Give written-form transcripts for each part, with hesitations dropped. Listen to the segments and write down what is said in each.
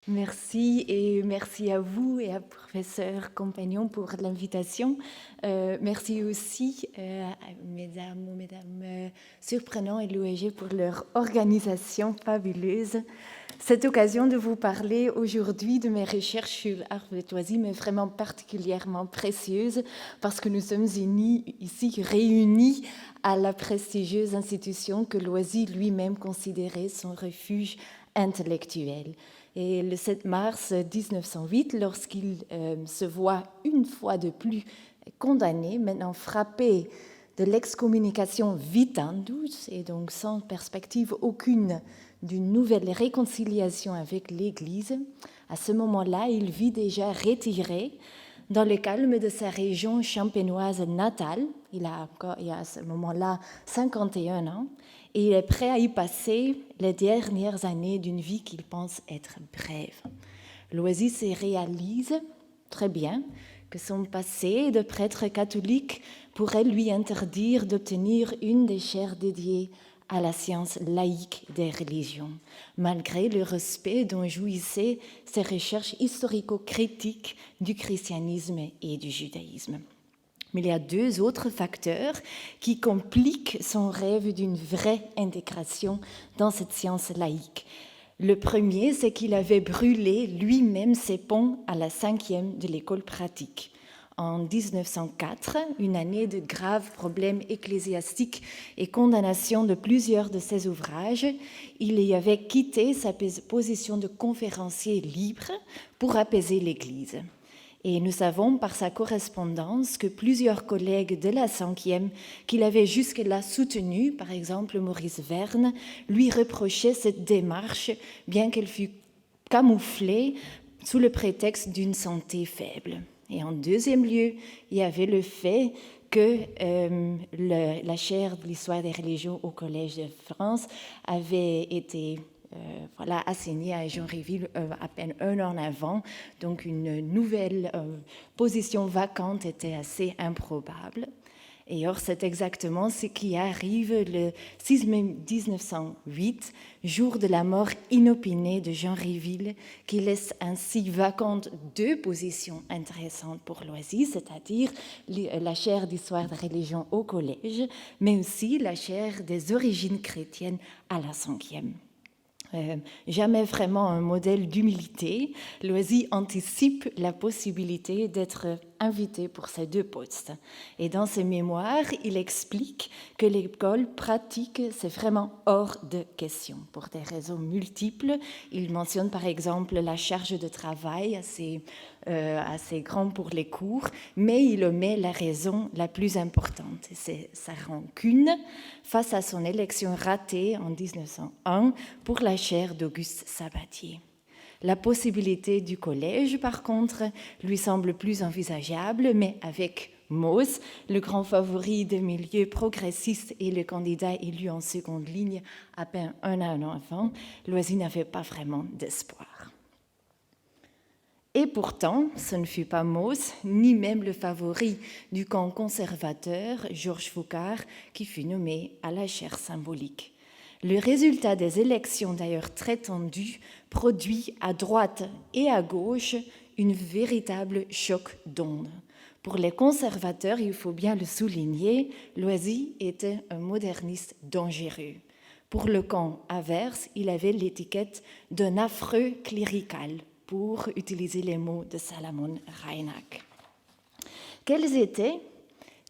Merci et merci à vous et à professeur Compagnon pour l'invitation. Merci aussi à mesdames Surprenant et Louagie pour leur organisation fabuleuse. Cette occasion de vous parler aujourd'hui de mes recherches sur l'arbouretoisie m'est vraiment particulièrement précieuse parce que nous sommes ici réunis à la prestigieuse institution que Loisy lui-même considérait son refuge intellectuel. Et le 7 mars 1908, lorsqu'il se voit une fois de plus condamné, maintenant frappé de l'excommunication vitandus, et donc sans perspective aucune d'une nouvelle réconciliation avec l'Église, à ce moment-là, il vit déjà retiré dans le calme de sa région champenoise natale. Il a à ce moment-là 51 ans, et il est prêt à y passer les dernières années d'une vie qu'il pense être brève. Loisy se réalise très bien que son passé de prêtre catholique pourrait lui interdire d'obtenir une des chaires dédiées à la science laïque des religions, malgré le respect dont jouissaient ses recherches historico-critiques du christianisme et du judaïsme. Mais il y a deux autres facteurs qui compliquent son rêve d'une vraie intégration dans cette science laïque. Le premier, c'est qu'il avait brûlé lui-même ses ponts à la 5e de l'école pratique. En 1904, une année de graves problèmes ecclésiastiques et condamnation de plusieurs de ses ouvrages, il y avait quitté sa position de conférencier libre pour apaiser l'Église. Et nous savons par sa correspondance que plusieurs collègues de la 5e qu'il avait jusque-là soutenu, par exemple Maurice Verne, lui reprochaient cette démarche, bien qu'elle fût camouflée sous le prétexte d'une santé faible. Et en deuxième lieu, il y avait le fait que la chaire de l'histoire des religions au Collège de France avait été assigné à Jean Réville à peine un an avant, donc une nouvelle position vacante était assez improbable. Et or, c'est exactement ce qui arrive le 6 mai 1908, jour de la mort inopinée de Jean Réville, qui laisse ainsi vacantes deux positions intéressantes pour Loisy, c'est-à-dire la chaire d'histoire de religion au collège, mais aussi la chaire des origines chrétiennes à la 5e. Jamais vraiment un modèle d'humilité, Loisy anticipe la possibilité d'être invité pour ces deux postes. Et dans ses mémoires, il explique que l'école pratique, c'est vraiment hors de question pour des raisons multiples. Il mentionne par exemple la charge de travail assez grande pour les cours, mais il omet la raison la plus importante, c'est sa rancune face à son élection ratée en 1901 pour la chaire d'Auguste Sabatier. La possibilité du collège, par contre, lui semble plus envisageable, mais avec Mauss, le grand favori des milieux progressistes et le candidat élu en seconde ligne à peine un an avant, Loisy n'avait pas vraiment d'espoir. Et pourtant, ce ne fut pas Mauss, ni même le favori du camp conservateur, Georges Foucard, qui fut nommé à la chaire symbolique. Le résultat des élections, d'ailleurs très tendues, produit à droite et à gauche une véritable choc d'ondes. Pour les conservateurs, il faut bien le souligner, Loisy était un moderniste dangereux. Pour le camp inverse, il avait l'étiquette d'un affreux clérical, pour utiliser les mots de Salomon Reinach. Quelles étaient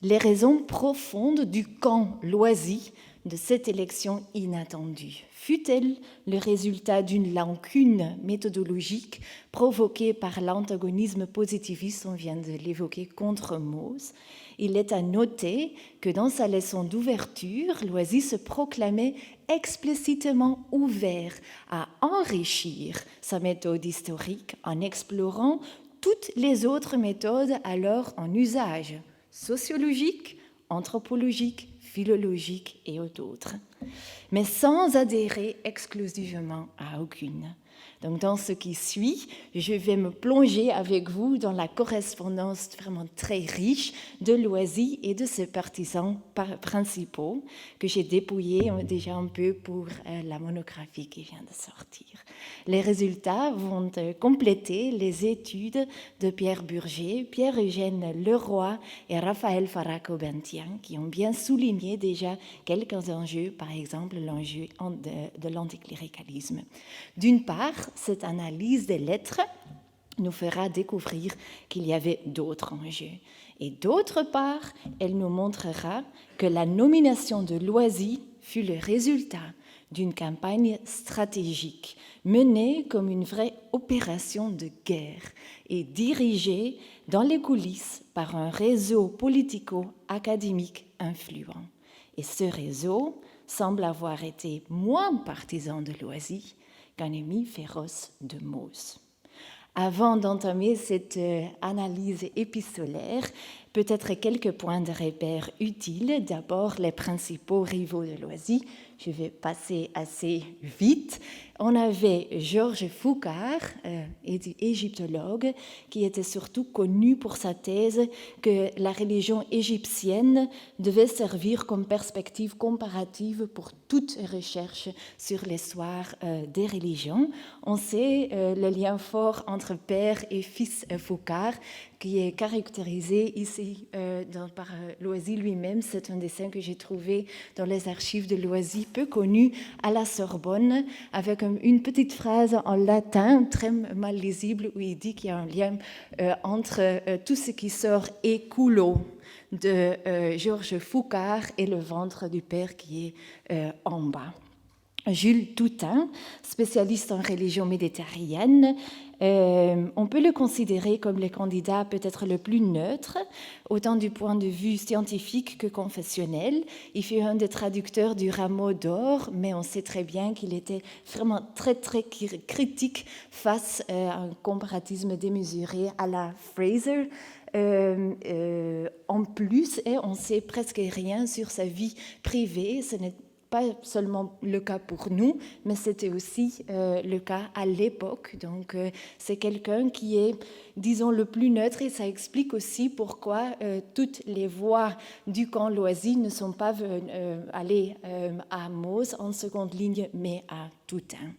les raisons profondes du camp Loisy de cette élection inattendue? Fut-elle le résultat d'une lancune méthodologique provoquée par l'antagonisme positiviste, on vient de l'évoquer, contre Mauss? Il est à noter que dans sa leçon d'ouverture, Loisy se proclamait explicitement ouvert à enrichir sa méthode historique en explorant toutes les autres méthodes alors en usage, sociologiques, anthropologiques, philologiques et autres, mais sans adhérer exclusivement à aucune. Donc, dans ce qui suit, je vais me plonger avec vous dans la correspondance vraiment très riche de Loisy et de ses partisans principaux que j'ai dépouillé déjà un peu pour la monographie qui vient de sortir. Les résultats vont compléter les études de Pierre Burger, Pierre-Eugène Leroy et Raphaël Faraco-Bentian qui ont bien souligné déjà quelques enjeux, par exemple l'enjeu de l'anticléricalisme. D'une part, cette analyse des lettres nous fera découvrir qu'il y avait d'autres enjeux. Et d'autre part, elle nous montrera que la nomination de Loisy fut le résultat d'une campagne stratégique menée comme une vraie opération de guerre et dirigée dans les coulisses par un réseau politico-académique influent. Et ce réseau semble avoir été moins partisan de Loisy qu'un ennemi féroce de Mauss. Avant d'entamer cette analyse épistolaire, peut-être quelques points de repère utiles. D'abord, les principaux rivaux de Loisy. Je vais passer assez vite. On avait Georges Foucard, égyptologue, qui était surtout connu pour sa thèse que la religion égyptienne devait servir comme perspective comparative pour toute recherche sur l'histoire des religions. On sait le lien fort entre père et fils Foucard, qui est caractérisé ici par Loisy lui-même. C'est un dessin que j'ai trouvé dans les archives de Loisy, peu connu à la Sorbonne, avec une petite phrase en latin très mal lisible où il dit qu'il y a un lien entre tout ce qui sort écoulo de Georges Foucard et le ventre du père qui est en bas. Jules Toutain, spécialiste en religion méditerranéenne, on peut le considérer comme le candidat peut-être le plus neutre, autant du point de vue scientifique que confessionnel. Il fut un des traducteurs du Rameau d'or, mais on sait très bien qu'il était vraiment très, très critique face à un comparatisme démesuré à la Fraser. En plus, on ne sait presque rien sur sa vie privée. Ce n'est pas seulement le cas pour nous, mais c'était aussi le cas à l'époque. Donc, c'est quelqu'un qui est, disons, le plus neutre, et ça explique aussi pourquoi toutes les voix du camp Loisy ne sont pas allées à Mauss en seconde ligne, mais à Toutain.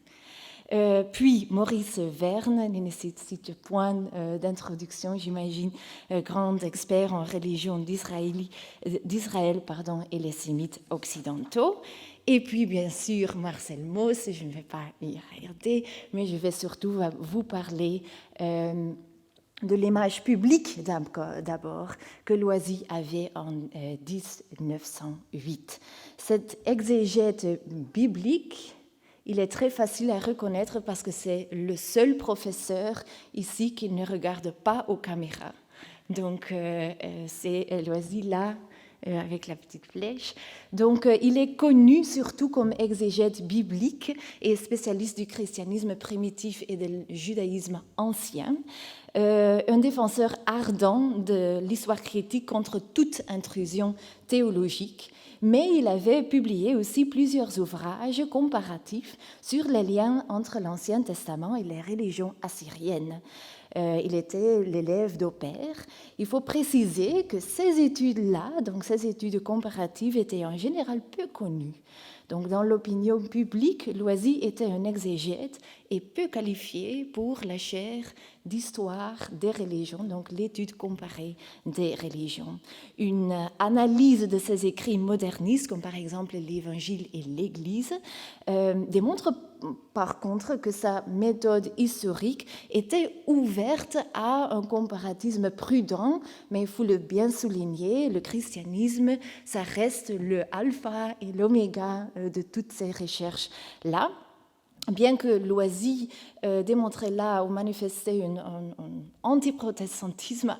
Puis Maurice Verne, ne nécessite point d'introduction, j'imagine, grand expert en religion d'Israël et les sémites occidentaux. Et puis, bien sûr, Marcel Mauss, je ne vais pas y regarder, mais je vais surtout vous parler de l'image publique d'abord que Loisy avait en 1908. Cette exégète biblique, il est très facile à reconnaître parce que c'est le seul professeur ici qui ne regarde pas aux caméras. Donc, c'est Loisy là, avec la petite flèche. Donc, il est connu surtout comme exégète biblique et spécialiste du christianisme primitif et du judaïsme ancien. Un défenseur ardent de l'histoire critique contre toute intrusion théologique, mais il avait publié aussi plusieurs ouvrages comparatifs sur les liens entre l'Ancien Testament et les religions assyriennes. Il était l'élève d'Opère. Il faut préciser que ces études-là, donc ces études comparatives, étaient en général peu connues. Donc, dans l'opinion publique, Loisy était un exégète et peu qualifié pour la chaire d'histoire des religions, donc l'étude comparée des religions. Une analyse de ses écrits modernistes, comme par exemple l'Évangile et l'Église, démontre par contre que sa méthode historique était ouverte à un comparatisme prudent, mais il faut le bien souligner, le christianisme, ça reste le alpha et l'oméga de toutes ces recherches-là. Bien que Loisy démontrait là ou manifestait un antiprotestantisme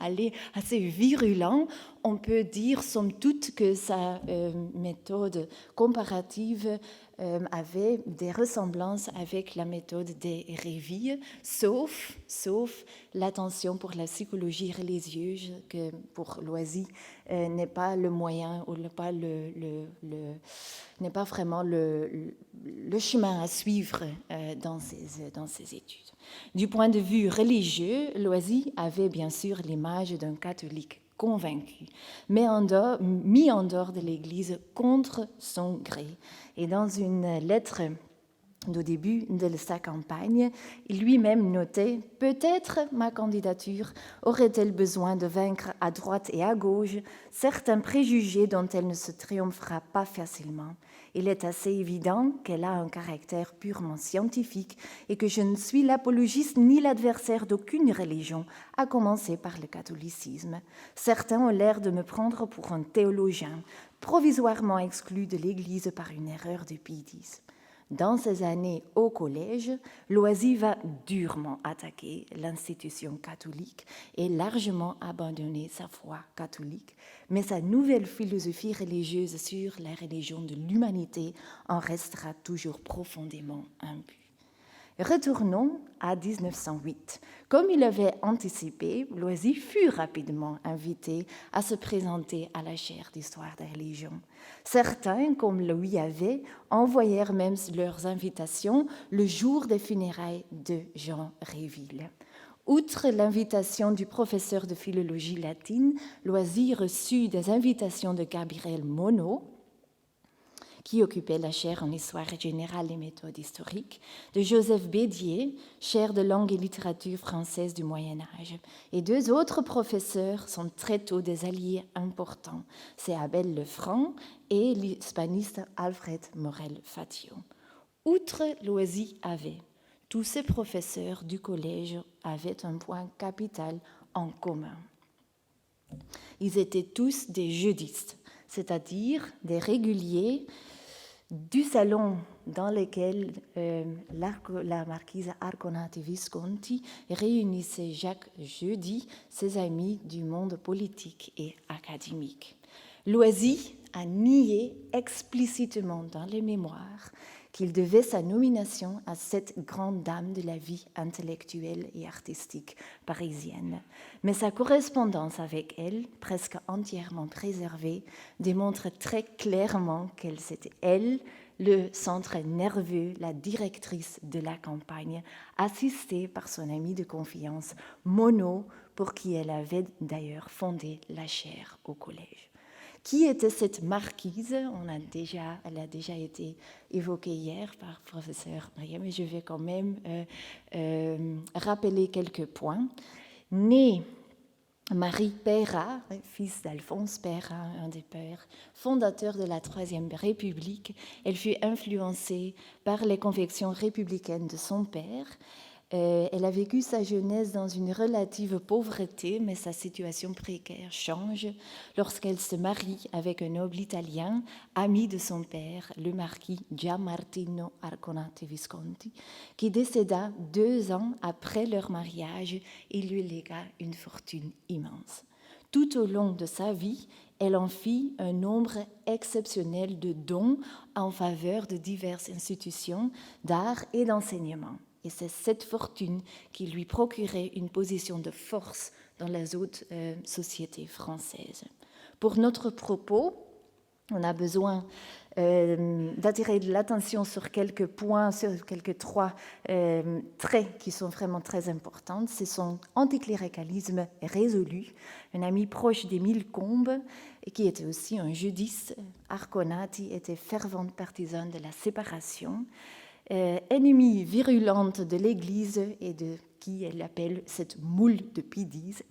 assez virulent, on peut dire somme toute que sa méthode comparative avait des ressemblances avec la méthode des Révilles, sauf l'attention pour la psychologie religieuse, que pour Loisy n'est pas le moyen ou n'est pas vraiment le chemin à suivre dans ses études. Du point de vue religieux, Loisy avait bien sûr l'image d'un catholique convaincu, mais mis en dehors de l'Église contre son gré. Et dans une lettre au début de sa campagne, il lui-même notait « Peut-être ma candidature aurait-elle besoin de vaincre à droite et à gauche certains préjugés dont elle ne se triomphera pas facilement. Il est assez évident qu'elle a un caractère purement scientifique et que je ne suis l'apologiste ni l'adversaire d'aucune religion, à commencer par le catholicisme. Certains ont l'air de me prendre pour un théologien, provisoirement exclu de l'Église par une erreur de piétisme. » Dans ces années au collège, Loisy va durement attaquer l'institution catholique et largement abandonner sa foi catholique, mais sa nouvelle philosophie religieuse sur la religion de l'humanité en restera toujours profondément imbue. Retournons à 1908. Comme il avait anticipé, Loisy fut rapidement invité à se présenter à la chaire d'histoire des religions. Certains, comme Louis Havet, envoyèrent même leurs invitations le jour des funérailles de Jean Réville. Outre l'invitation du professeur de philologie latine, Loisy reçut des invitations de Gabriel Monod, qui occupait la chaire en histoire générale et méthode historique, de Joseph Bédier, chaire de langue et littérature française du Moyen-Âge. Et deux autres professeurs sont très tôt des alliés importants. C'est Abel Lefranc et l'hispaniste Alfred Morel-Fatio. Outre Loisy Havet, tous ces professeurs du collège avaient un point capital en commun. Ils étaient tous des jeudistes, c'est-à-dire des réguliers du salon dans lequel la marquise Arconati Visconti réunissait chaque jeudi ses amis du monde politique et académique. Loisy a nié explicitement dans les mémoires qu'il devait sa nomination à cette grande dame de la vie intellectuelle et artistique parisienne. Mais sa correspondance avec elle, presque entièrement préservée, démontre très clairement qu'elle c'était elle, le centre nerveux, la directrice de la campagne, assistée par son ami de confiance, Monod, pour qui elle avait d'ailleurs fondé la chaire au collège. Qui était cette marquise ? Elle a déjà été évoquée hier par le professeur Maria, mais je vais quand même rappeler quelques points. Née Marie Peyrat, fils d'Alphonse Peyrat, un des pères fondateurs de la Troisième République, elle fut influencée par les convictions républicaines de son père. Elle a vécu sa jeunesse dans une relative pauvreté, mais sa situation précaire change lorsqu'elle se marie avec un noble italien, ami de son père, le marquis Gianmartino Arconati Visconti, qui décéda 2 ans après leur mariage et lui légua une fortune immense. Tout au long de sa vie, elle en fit un nombre exceptionnel de dons en faveur de diverses institutions d'art et d'enseignement. Et c'est cette fortune qui lui procurait une position de force dans les autres sociétés françaises. Pour notre propos, on a besoin d'attirer l'attention sur quelques points, sur quelques 3 traits qui sont vraiment très importants. C'est son anticléricalisme résolu, un ami proche d'Émile Combes, qui était aussi un jeudiste. Arconati était fervente partisane de la séparation, ennemie virulente de l'Église et de qui elle appelle cette moule de Pidise.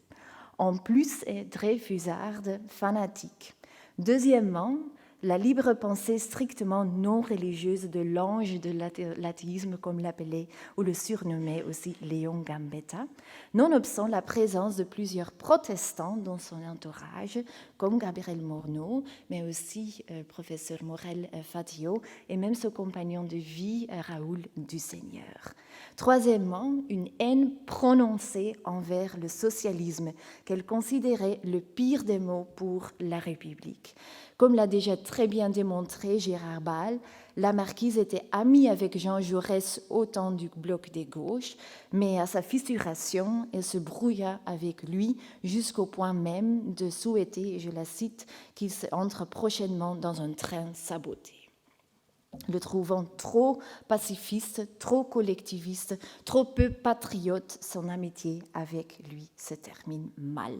En plus, est dreyfusarde fanatique. Deuxièmement, la libre pensée strictement non religieuse de l'ange de l'athéisme, comme l'appelait ou le surnommait aussi Léon Gambetta, nonobstant la présence de plusieurs protestants dans son entourage, comme Gabriel Monod, mais aussi professeur Morel-Fatio et même son compagnon de vie, Raoul Duseigneur. Troisièmement, une haine prononcée envers le socialisme, qu'elle considérait le pire des maux pour la République. Comme l'a déjà très bien démontré Gérard Ball, la marquise était amie avec Jean Jaurès au temps du bloc des gauches, mais à sa fissuration, elle se brouilla avec lui jusqu'au point même de souhaiter, je la cite, qu'il entre prochainement dans un train saboté. Le trouvant trop pacifiste, trop collectiviste, trop peu patriote, son amitié avec lui se termine mal.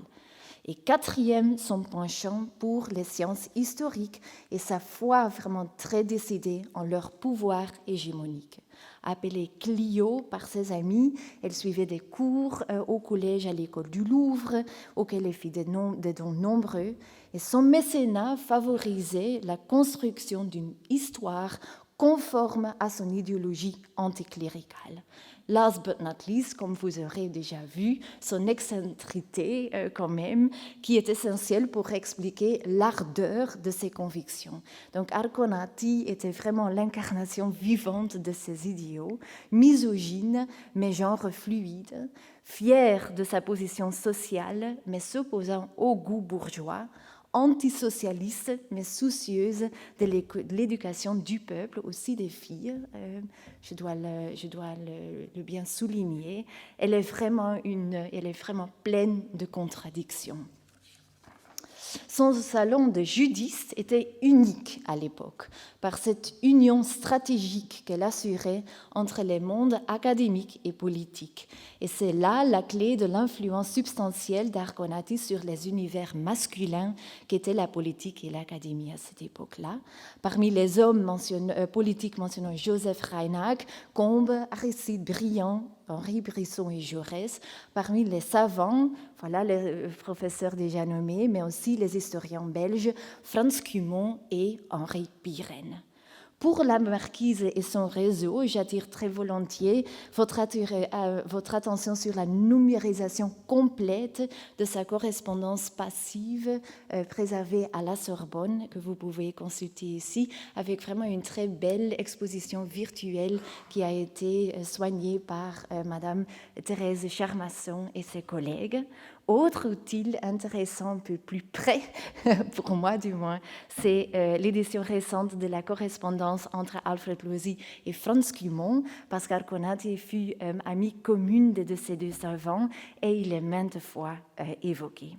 Et quatrième, son penchant pour les sciences historiques et sa foi vraiment très décidée en leur pouvoir hégémonique. Appelée Clio par ses amis, elle suivait des cours au collège à l'école du Louvre, auquel elle fit des dons nombreux, et son mécénat favorisait la construction d'une histoire conforme à son idéologie anticléricale. Last but not least, comme vous aurez déjà vu, son excentrité quand même, qui est essentielle pour expliquer l'ardeur de ses convictions. Donc Arconati était vraiment l'incarnation vivante de ses idéaux, misogyne mais genre fluide, fier de sa position sociale mais s'opposant au goût bourgeois, antisocialiste, mais soucieuse de l'éducation du peuple, aussi des filles. Je dois le bien souligner. Elle est vraiment pleine de contradictions. Son salon de judiste était unique à l'époque, par cette union stratégique qu'elle assurait entre les mondes académiques et politiques. Et c'est là la clé de l'influence substantielle d'Arconati sur les univers masculins qu'étaient la politique et l'académie à cette époque-là. Parmi les hommes politiques mentionnant Joseph Reinach, Combes, Aristide Briand, Henri Brisson et Jaurès. Parmi les savants, voilà les professeurs déjà nommés, mais aussi les historiens belges Frans Cumont et Henri Pirenne. Pour la marquise et son réseau, j'attire très volontiers votre attention sur la numérisation complète de sa correspondance passive préservée à la Sorbonne, que vous pouvez consulter ici, avec vraiment une très belle exposition virtuelle qui a été soignée par Madame Thérèse Charmasson et ses collègues. Autre outil intéressant, un peu plus près, pour moi du moins, c'est l'édition récente de la correspondance entre Alfred Loisy et Frans Cumont, parce qu'Arconati fut ami commune de ces deux savants et il est maintes fois évoqué.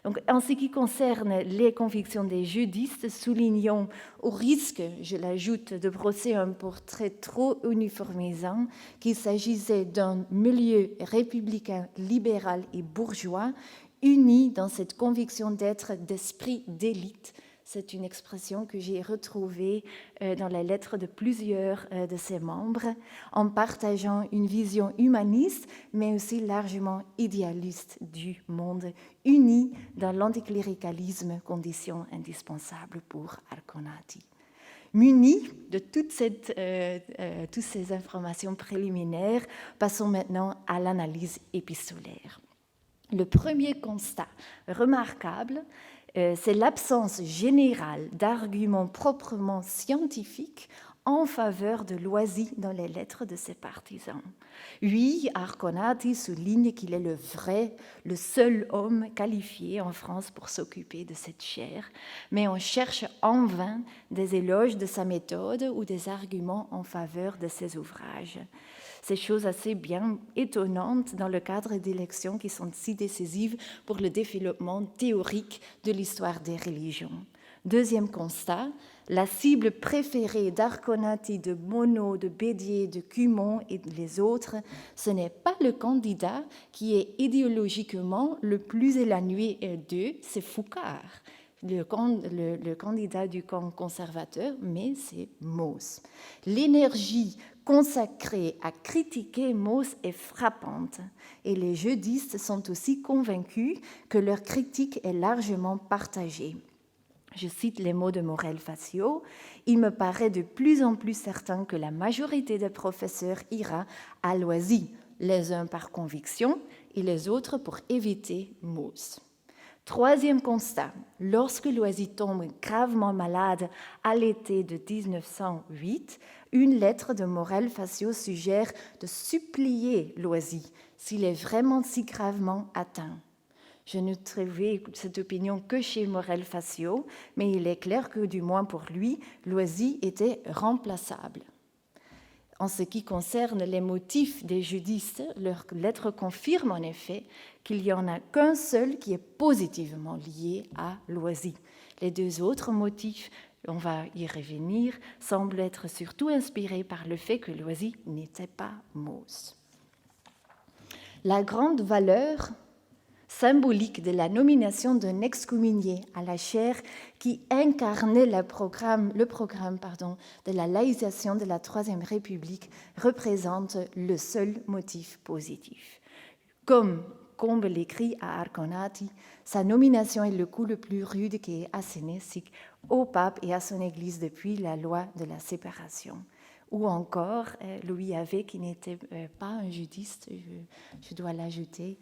Donc, en ce qui concerne les convictions des judistes, soulignons au risque, je l'ajoute, de brosser un portrait trop uniformisant qu'il s'agissait d'un milieu républicain, libéral et bourgeois, unis dans cette conviction d'être d'esprit d'élite. C'est une expression que j'ai retrouvée dans les lettres de plusieurs de ses membres, en partageant une vision humaniste, mais aussi largement idéaliste du monde, unis dans l'anticléricalisme, condition indispensable pour Arconati. Munis de toutes ces informations préliminaires, passons maintenant à l'analyse épistolaire. Le premier constat remarquable, c'est l'absence générale d'arguments proprement scientifiques en faveur de Loisy dans les lettres de ses partisans. Oui, Arconati souligne qu'il est le seul homme qualifié en France pour s'occuper de cette chaire, mais on cherche en vain des éloges de sa méthode ou des arguments en faveur de ses ouvrages. Ces choses assez bien étonnantes dans le cadre d'élections qui sont si décisives pour le développement théorique de l'histoire des religions. Deuxième constat, la cible préférée d'Arconati, de Monod, de Bédier, de Cumont et les autres, ce n'est pas le candidat qui est idéologiquement le plus éloigné d'eux, c'est Foucart, le candidat du camp conservateur, mais c'est Mauss. L'énergie consacrée à critiquer Mauss est frappante et les judistes sont aussi convaincus que leur critique est largement partagée. Je cite les mots de Morel-Facio, « Il me paraît de plus en plus certain que la majorité des professeurs ira à Loisy, les uns par conviction et les autres pour éviter Mauss. » Troisième constat, lorsque Loisy tombe gravement malade à l'été de 1908, une lettre de Morel-Facio suggère de supplier Loisy s'il est vraiment si gravement atteint. Je ne trouvais cette opinion que chez Morel-Facio, mais il est clair que, du moins pour lui, Loisy était remplaçable. En ce qui concerne les motifs des judistes, leur lettre confirme en effet qu'il n'y en a qu'un seul qui est positivement lié à Loisy. Les deux autres motifs, on va y revenir, semblent être surtout inspirés par le fait que Loisy n'était pas Mauss. La grande valeur symbolique de la nomination d'un excommunié à la chaire qui incarnait le programme de la laïcisation de la Troisième République représente le seul motif positif. Comme Combe l'écrit à Arconati, sa nomination est le coup le plus rude qui est asséné au pape et à son Église depuis la loi de la séparation. Ou encore, Louis Havet, qui n'était pas un judiste, je dois l'ajouter,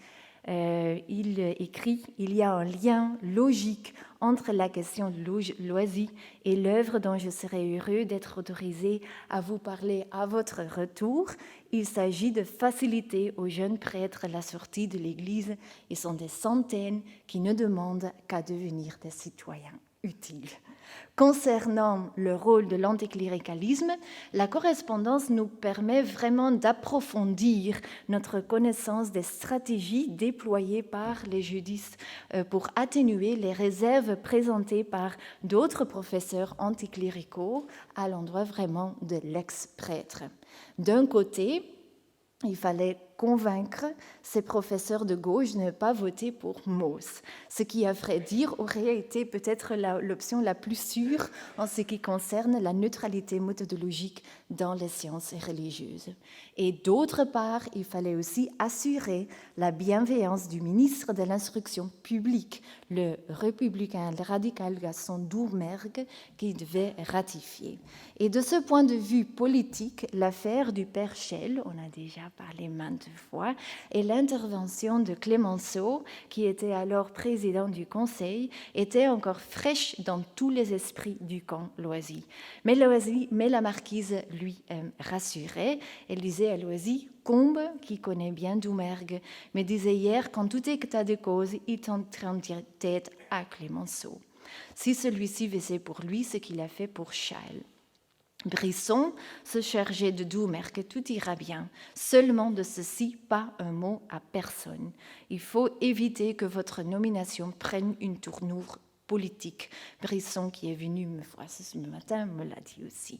il écrit « Il y a un lien logique entre la question de Loisy et l'œuvre dont je serais heureux d'être autorisé à vous parler à votre retour. Il s'agit de faciliter aux jeunes prêtres la sortie de l'Église. Ils sont des centaines qui ne demandent qu'à devenir des citoyens utiles. » Concernant le rôle de l'anticléricalisme, la correspondance nous permet vraiment d'approfondir notre connaissance des stratégies déployées par les judistes pour atténuer les réserves présentées par d'autres professeurs anticléricaux à l'endroit vraiment de l'ex-prêtre. D'un côté, il fallait convaincre ces professeurs de gauche de ne pas voter pour Mauss, ce qui, à vrai dire, aurait été peut-être l'option la plus sûre en ce qui concerne la neutralité méthodologique dans les sciences religieuses. Et d'autre part, il fallait aussi assurer la bienveillance du ministre de l'Instruction publique, le républicain radical Gaston Doumergue, qui devait ratifier. Et de ce point de vue politique, l'affaire du père Schell, on a déjà parlé maintes fois, et l'intervention de Clemenceau, qui était alors président du Conseil, était encore fraîche dans tous les esprits du camp Loisy. Mais la marquise lui rassurait. Elle disait à Loisy: Combe, qui connaît bien Doumergue, me disait hier qu'en tout état de cause, il tendrait tête à Clemenceau. Si celui-ci faisait pour lui ce qu'il a fait pour Schell. Brisson se chargeait de Doumergue, tout ira bien. Seulement de ceci, pas un mot à personne. Il faut éviter que votre nomination prenne une tournure politique. Brisson, qui est venu me voir ce matin, me l'a dit aussi.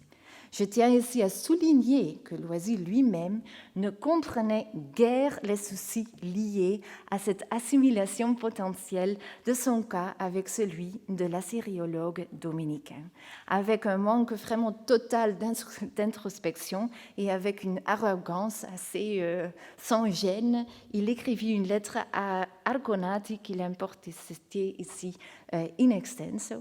Je tiens ici à souligner que Loisy lui-même ne comprenait guère les soucis liés à cette assimilation potentielle de son cas avec celui de l'assyriologue dominicain. Avec un manque vraiment total d'introspection et avec une arrogance assez sans gêne, il écrivit une lettre à Arconati qu'il importe de citer ici in extenso.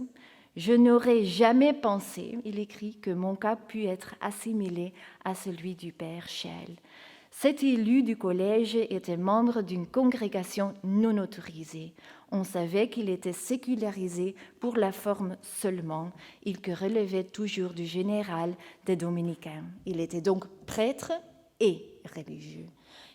Je n'aurais jamais pensé, il écrit, que mon cas pût être assimilé à celui du père Schell. Cet élu du collège était membre d'une congrégation non autorisée. On savait qu'il était sécularisé pour la forme seulement, il que relevait toujours du général des dominicains. Il était donc prêtre et religieux.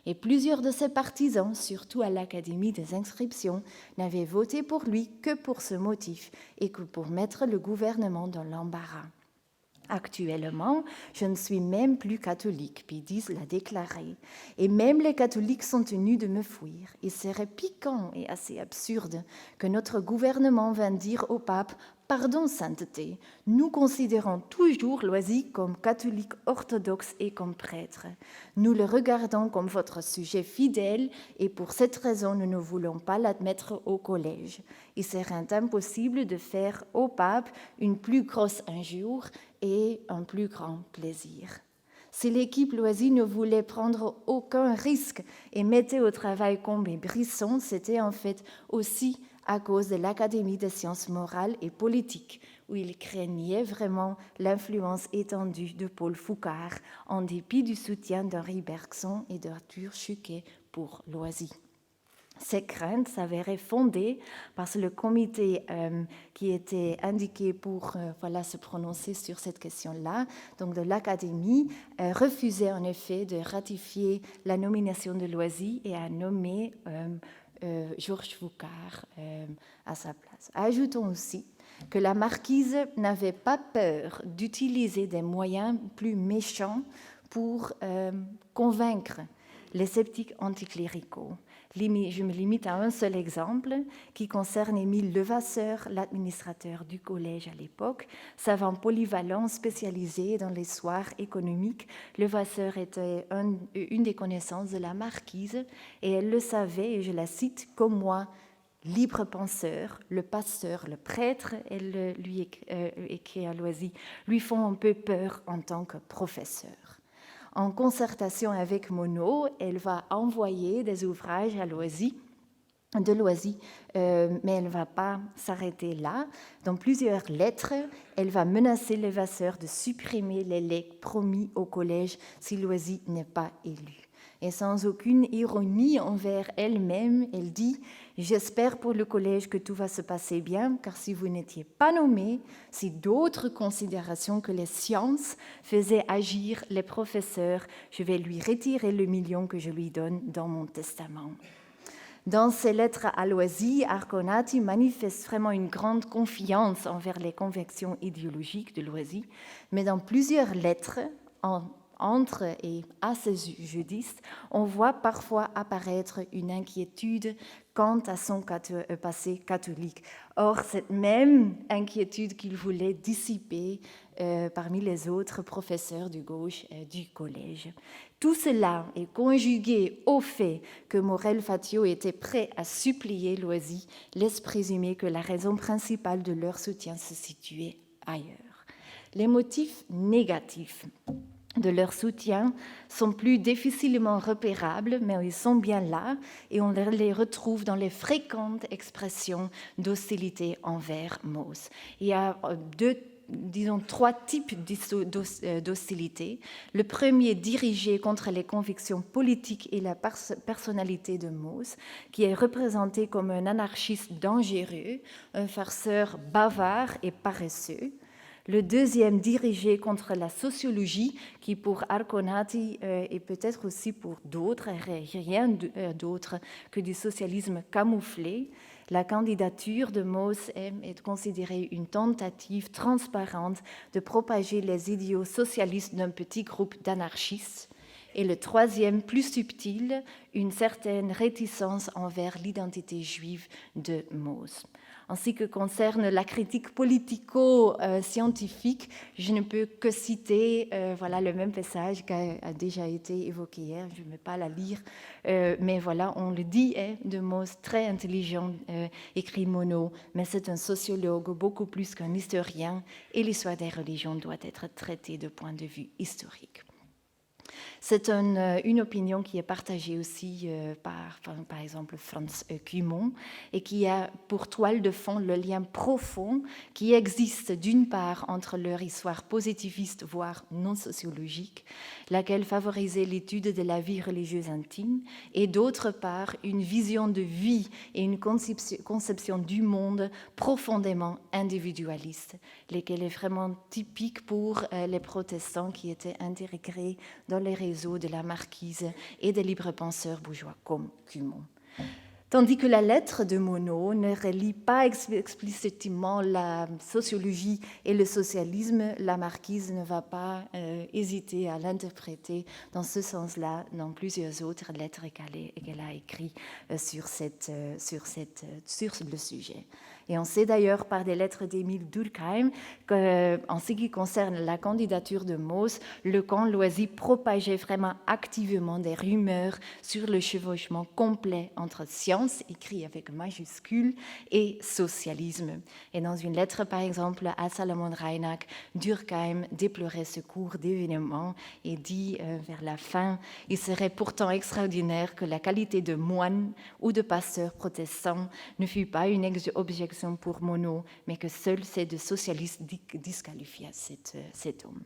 Et plusieurs de ses partisans, surtout à l'Académie des inscriptions, n'avaient voté pour lui que pour ce motif et que pour mettre le gouvernement dans l'embarras. Actuellement, je ne suis même plus catholique, Pidis l'a déclaré, et même les catholiques sont tenus de me fuir. Il serait piquant et assez absurde que notre gouvernement vînt dire au pape: Pardon, sainteté, nous considérons toujours Loisy comme catholique orthodoxe et comme prêtre. Nous le regardons comme votre sujet fidèle et pour cette raison, nous ne voulons pas l'admettre au collège. Il serait impossible de faire au pape une plus grosse injure et un plus grand plaisir. Si l'équipe Loisy ne voulait prendre aucun risque et mettait au travail Combe et Brisson, c'était en fait aussi à cause de l'Académie des sciences morales et politiques, où il craignait vraiment l'influence étendue de Paul Foucart, en dépit du soutien d'Henri Bergson et d'Arthur Chuquet pour Loisy. Ces craintes s'avéraient fondées parce que le comité qui était indiqué pour se prononcer sur cette question-là, donc de l'Académie, refusait en effet de ratifier la nomination de Loisy et a nommé Georges Foucard à sa place. Ajoutons aussi que la marquise n'avait pas peur d'utiliser des moyens plus méchants pour convaincre les sceptiques anticléricaux. Je me limite à un seul exemple qui concerne Émile Levasseur, l'administrateur du collège à l'époque, savant polyvalent spécialisé dans l'histoire économique. Levasseur était une des connaissances de la marquise et elle le savait, et je la cite, comme moi, libre penseur, le pasteur, le prêtre, elle lui écrit à Loisy, lui font un peu peur en tant que professeur. En concertation avec Monod, elle va envoyer des ouvrages à Loisy, mais elle ne va pas s'arrêter là. Dans plusieurs lettres, elle va menacer Levasseur de supprimer les legs promis au collège si Loisy n'est pas élu. Et sans aucune ironie envers elle-même, elle dit « J'espère pour le collège que tout va se passer bien, car si vous n'étiez pas nommé, si d'autres considérations que les sciences faisaient agir les professeurs, je vais lui retirer le million que je lui donne dans mon testament. » Dans ses lettres à Loisy, Arconati manifeste vraiment une grande confiance envers les convictions idéologiques de Loisy, mais dans plusieurs lettres, entre et à ses judistes, on voit parfois apparaître une inquiétude quant à son passé catholique. Or, cette même inquiétude qu'il voulait dissiper parmi les autres professeurs de gauche du collège. Tout cela est conjugué au fait que Morel-Fatio était prêt à supplier Loisy, laisse présumer que la raison principale de leur soutien se situait ailleurs. Les motifs négatifs de leur soutien sont plus difficilement repérables, mais ils sont bien là et on les retrouve dans les fréquentes expressions d'hostilité envers Mauss. Il y a trois types d'hostilité. Le premier dirigé contre les convictions politiques et la personnalité de Mauss, qui est représenté comme un anarchiste dangereux, un farceur bavard et paresseux. Le deuxième dirigé contre la sociologie, qui pour Arconati et peut-être aussi pour d'autres, rien d'autre que du socialisme camouflé. La candidature de Mauss est considérée une tentative transparente de propager les idéaux socialistes d'un petit groupe d'anarchistes. Et le troisième, plus subtil, une certaine réticence envers l'identité juive de Mauss. En ce qui concerne la critique politico-scientifique, je ne peux que citer le même passage qui a déjà été évoqué hier, je ne vais pas la lire, mais voilà, on le dit, de Mauss, très intelligent, écrit Monod, mais c'est un sociologue beaucoup plus qu'un historien, et l'histoire des religions doit être traitée de point de vue historique. C'est une opinion qui est partagée aussi par exemple, Franz Cumont, et qui a pour toile de fond le lien profond qui existe d'une part entre leur histoire positiviste, voire non sociologique, laquelle favorisait l'étude de la vie religieuse intime, et d'autre part une vision de vie et une conception du monde profondément individualiste, lesquelles est vraiment typique pour les protestants qui étaient intégrés dans les réseaux de la marquise et des libres penseurs bourgeois comme Cumont. Tandis que la lettre de Monod ne relie pas explicitement la sociologie et le socialisme, la marquise ne va pas hésiter à l'interpréter dans ce sens-là dans plusieurs autres lettres qu'elle a écrites sur le sujet. Et on sait d'ailleurs par des lettres d'Émile Durkheim qu'en ce qui concerne la candidature de Mauss, le camp Loisy propageait vraiment activement des rumeurs sur le chevauchement complet entre science, écrit avec majuscule, et socialisme. Et dans une lettre, par exemple, à Salomon Reinach, Durkheim déplorait ce cours d'événements et dit vers la fin « Il serait pourtant extraordinaire que la qualité de moine ou de pasteur protestant ne fût pas une objection pour Monod, mais que seul ces deux socialistes disqualifiaient cet homme. »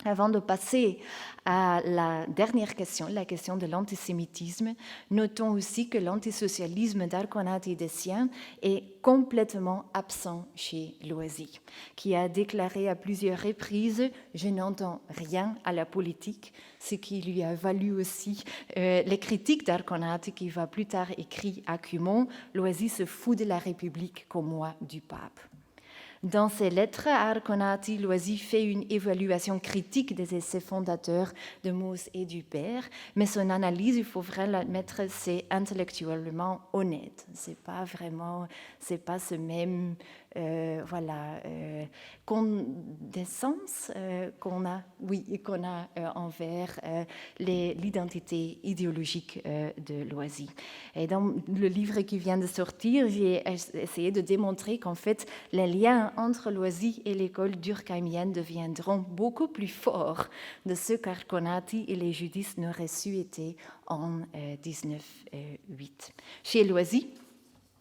Avant de passer à la dernière question, la question de l'antisémitisme, notons aussi que l'antisocialisme d'Arconati et des siens est complètement absent chez Loisy, qui a déclaré à plusieurs reprises « Je n'entends rien à la politique », ce qui lui a valu aussi les critiques d'Arconati, qui va plus tard écrire à Cumont « Loisy se fout de la République comme moi du pape ». Dans ses lettres à Arconati, Loisy fait une évaluation critique des essais fondateurs de Mauss et du Père, mais son analyse, il faut vraiment l'admettre, c'est intellectuellement honnête. C'est pas ce même condescendance qu'on a envers l'identité idéologique de Loisy. Et dans le livre qui vient de sortir, j'ai essayé de démontrer qu'en fait, les liens entre Loisy et l'école durkheimienne deviendront beaucoup plus forts de ce qu'Arconati et les judistes n'auraient su été en 1908. Chez Loisy,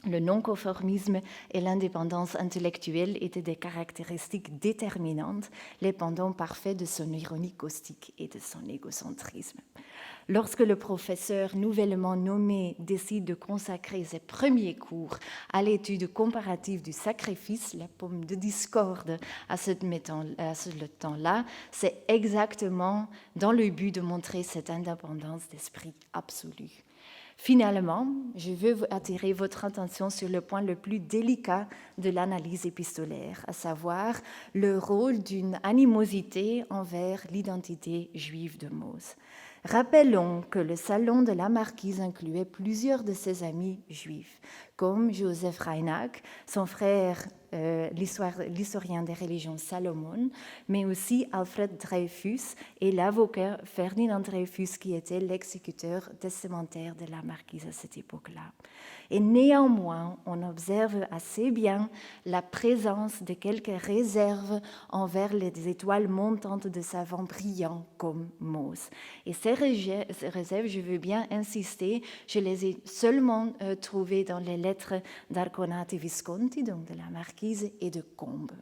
le non-conformisme et l'indépendance intellectuelle étaient des caractéristiques déterminantes, les pendants parfaits de son ironie caustique et de son égocentrisme. Lorsque le professeur nouvellement nommé décide de consacrer ses premiers cours à l'étude comparative du sacrifice, la pomme de discorde à ce temps-là, c'est exactement dans le but de montrer cette indépendance d'esprit absolue. Finalement, je veux attirer votre attention sur le point le plus délicat de l'analyse épistolaire, à savoir le rôle d'une animosité envers l'identité juive de Mauss. Rappelons que le salon de la marquise incluait plusieurs de ses amis juifs, comme Joseph Reinach, son frère, l'historien des religions Salomon, mais aussi Alfred Dreyfus et l'avocat Ferdinand Dreyfus, qui était l'exécuteur testamentaire de la marquise à cette époque-là. Et néanmoins, on observe assez bien la présence de quelques réserves envers les étoiles montantes de savants brillants comme Mauss. Et ces réserves, je veux bien insister, je les ai seulement trouvées dans les lettres d'Arconati Visconti, donc de la marquise, et de Combes.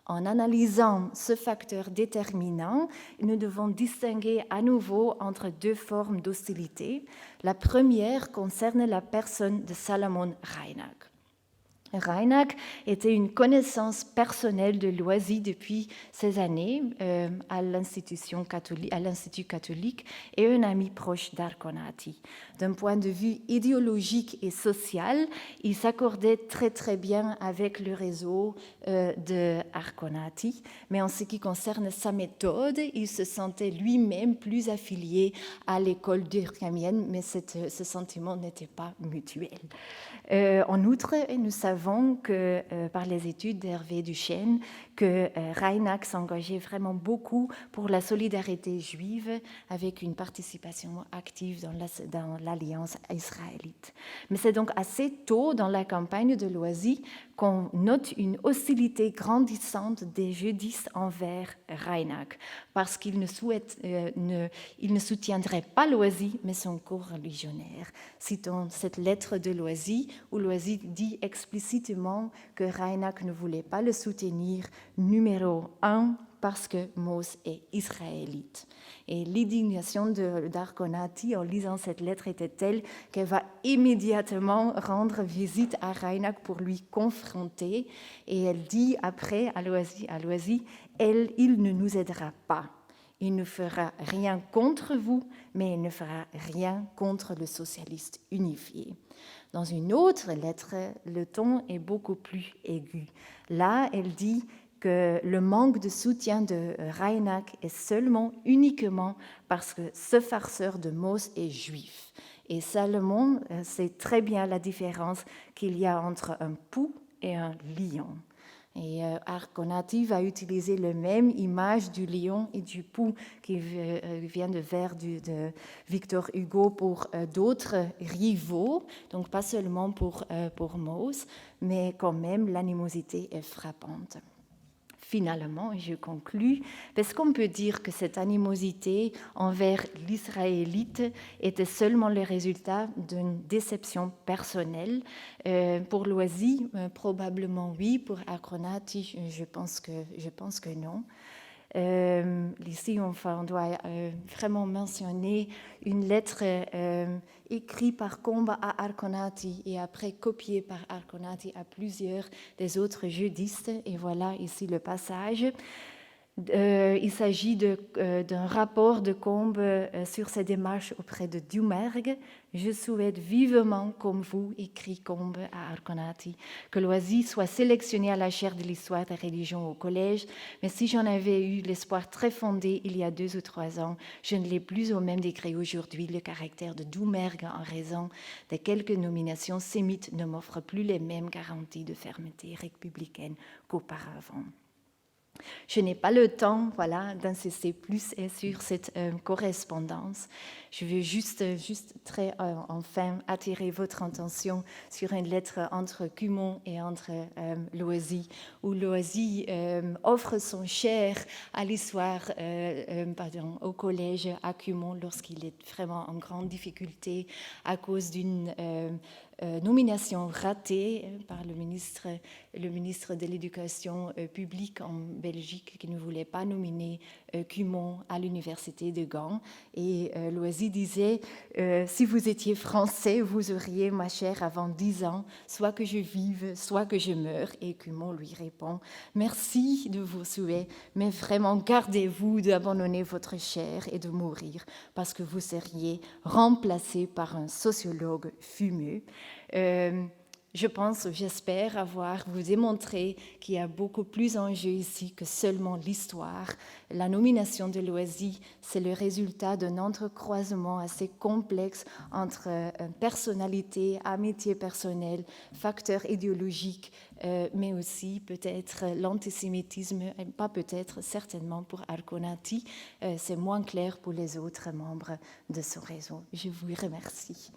En analysant ce facteur déterminant, nous devons distinguer à nouveau entre deux formes d'hostilité. La première concerne la personne de Salomon Reinach. Reinach était une connaissance personnelle de Loisy depuis ces années à l'Institut catholique et un ami proche d'Arconati. D'un point de vue idéologique et social, il s'accordait très très bien avec le réseau de Arconati, mais en ce qui concerne sa méthode, il se sentait lui-même plus affilié à l'école durkheimienne, mais ce sentiment n'était pas mutuel. En outre, nous savons que par les études d'Hervé Duchesne, que Reinach s'engageait vraiment beaucoup pour la solidarité juive avec une participation active dans l'alliance israélite. Mais c'est donc assez tôt dans la campagne de Loisy qu'on note une hostilité grandissante des judistes envers Reinach, parce qu'il ne soutiendrait pas Loisy, mais son co-religionnaire. Citons cette lettre de Loisy, où Loisy dit explicitement que Reinach ne voulait pas le soutenir, numéro 1, parce que Mauss est israélite. Et l'indignation d'Arconati en lisant cette lettre était telle qu'elle va immédiatement rendre visite à Reinach pour lui confronter. Et elle dit après à Loisy, il ne nous aidera pas. Il ne fera rien contre vous, mais il ne fera rien contre le socialiste unifié. Dans une autre lettre, le ton est beaucoup plus aigu. Là, elle dit que le manque de soutien de Reinach est uniquement parce que ce farceur de Mauss est juif. Et Salomon sait très bien la différence qu'il y a entre un pou et un lion. Et Arconati va utiliser la même image du lion et du pou qui vient de vers de Victor Hugo pour d'autres rivaux, donc pas seulement pour Mauss, mais quand même l'animosité est frappante. Finalement, je conclus, parce qu'on peut dire que cette animosité envers l'israélite était seulement le résultat d'une déception personnelle. Pour Loisy, probablement oui. Pour Arconati, je pense que non. Ici, on doit vraiment mentionner une lettre écrite par Combes à Arconati et après copiée par Arconati à plusieurs des autres jeudistes. Et voilà ici le passage. Il s'agit d'un rapport de Combes sur ses démarches auprès de Doumergue. Je souhaite vivement, comme vous, écrit Combes à Arconati, que Loisy soit sélectionné à la chaire de l'histoire des religions au collège, mais si j'en avais eu l'espoir très fondé il y a 2 ou 3 ans, je ne l'ai plus au même degré aujourd'hui. Le caractère de Doumergue, en raison de quelques nominations sémites, ne m'offre plus les mêmes garanties de fermeté républicaine qu'auparavant. Je n'ai pas le temps, d'insister plus sur cette correspondance. Je veux juste très enfin attirer votre attention sur une lettre entre Cumont et entre Loisy, où Loisy offre son chair à l'histoire, au collège à Cumont lorsqu'il est vraiment en grande difficulté à cause d'une nomination ratée par le ministre de l'Éducation publique en Belgique qui ne voulait pas nominer Cumont à l'université de Gand. Et Loisy disait si vous étiez français, vous auriez ma chair avant 10 ans, soit que je vive, soit que je meure. Et Cumont lui répond merci de vos souhaits, mais vraiment gardez-vous d'abandonner votre chair et de mourir parce que vous seriez remplacé par un sociologue fumeux. J'espère avoir vous démontré qu'il y a beaucoup plus en jeu ici que seulement l'histoire. La nomination de Loisy, c'est le résultat d'un entrecroisement assez complexe entre personnalité, amitié personnelle, facteurs idéologiques, mais aussi peut-être l'antisémitisme, pas peut-être, certainement pour Arconati. C'est moins clair pour les autres membres de ce réseau. Je vous remercie.